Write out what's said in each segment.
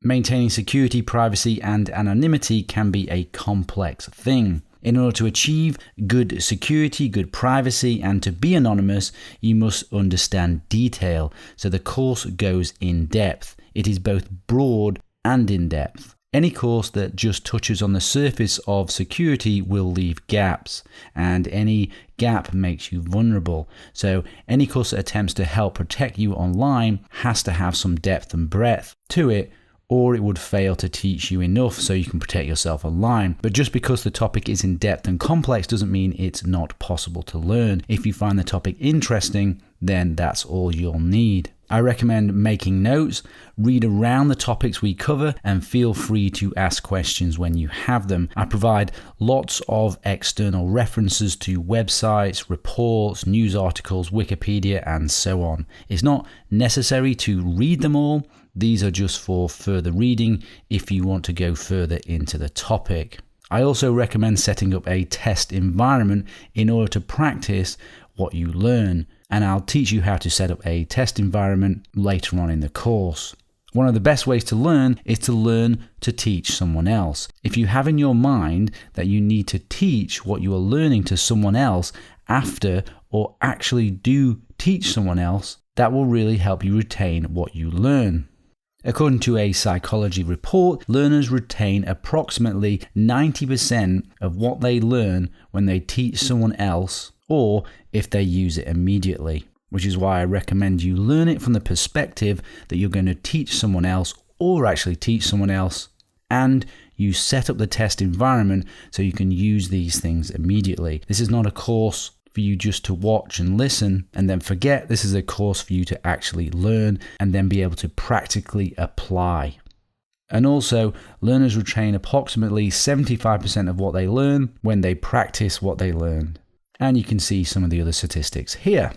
Maintaining security, privacy, and anonymity can be a complex thing. In order to achieve good security, good privacy, and to be anonymous, you must understand detail. So the course goes in depth. It is both broad and in depth. Any course that just touches on the surface of security will leave gaps, and any gap makes you vulnerable. So any course that attempts to help protect you online has to have some depth and breadth to it, or it would fail to teach you enough so you can protect yourself online. But just because the topic is in depth and complex doesn't mean it's not possible to learn. If you find the topic interesting, then that's all you'll need. I recommend making notes, read around the topics we cover, and feel free to ask questions when you have them. I provide lots of external references to websites, reports, news articles, Wikipedia, and so on. It's not necessary to read them all. These are just for further reading if you want to go further into the topic. I also recommend setting up a test environment in order to practice what you learn, and I'll teach you how to set up a test environment later on in the course. One of the best ways to learn is to learn to teach someone else. If you have in your mind that you need to teach what you are learning to someone else after, or actually do teach someone else, that will really help you retain what you learn. According to a psychology report, learners retain approximately 90% of what they learn when they teach someone else, or if they use it immediately, which is why I recommend you learn it from the perspective that you're going to teach someone else or actually teach someone else, and you set up the test environment so you can use these things immediately. This is not a course for you just to watch and listen and then forget. This is a course for you to actually learn and then be able to practically apply. And also, learners retain approximately 75% of what they learn when they practice what they learned. And you can see some of the other statistics here.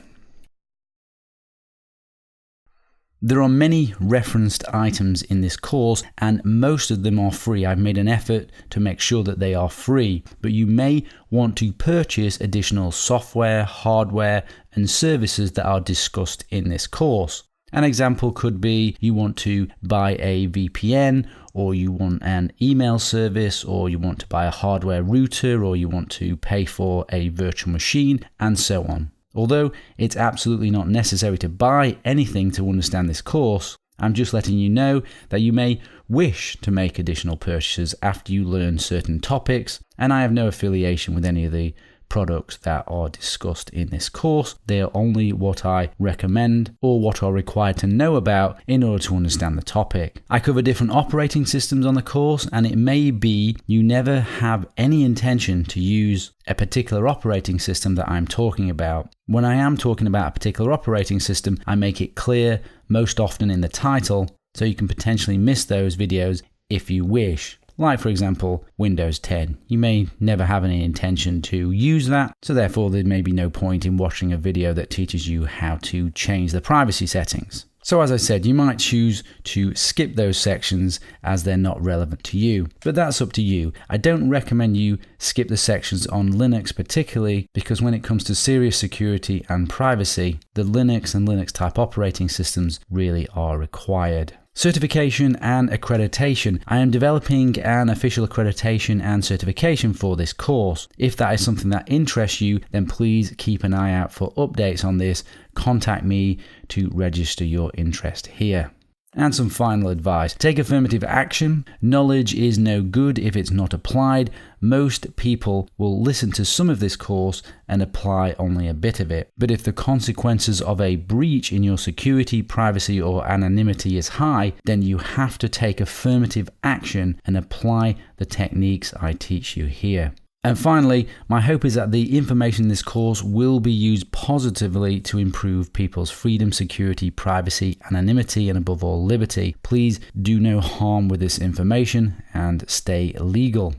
There are many referenced items in this course, and most of them are free. I've made an effort to make sure that they are free, but you may want to purchase additional software, hardware, and services that are discussed in this course. An example could be you want to buy a VPN, or you want an email service, or you want to buy a hardware router, or you want to pay for a virtual machine, and so on. Although it's absolutely not necessary to buy anything to understand this course, I'm just letting you know that you may wish to make additional purchases after you learn certain topics, and I have no affiliation with any of the products that are discussed in this course. They are only what I recommend or what are required to know about in order to understand the topic. I cover different operating systems on the course, and it may be you never have any intention to use a particular operating system that I'm talking about. When I am talking about a particular operating system, I make it clear most often in the title, so you can potentially miss those videos if you wish. Like, for example, Windows 10. You may never have any intention to use that, so therefore there may be no point in watching a video that teaches you how to change the privacy settings. So as I said, you might choose to skip those sections as they're not relevant to you, but that's up to you. I don't recommend you skip the sections on Linux particularly, because when it comes to serious security and privacy, the Linux and Linux type operating systems really are required. Certification and accreditation. I am developing an official accreditation and certification for this course. If that is something that interests you, then please keep an eye out for updates on this. Contact me to register your interest here. And some final advice. Take affirmative action. Knowledge is no good if it's not applied. Most people will listen to some of this course and apply only a bit of it. But if the consequences of a breach in your security, privacy, or anonymity is high, then you have to take affirmative action and apply the techniques I teach you here. And finally, my hope is that the information in this course will be used positively to improve people's freedom, security, privacy, anonymity, and above all, liberty. Please do no harm with this information and stay legal.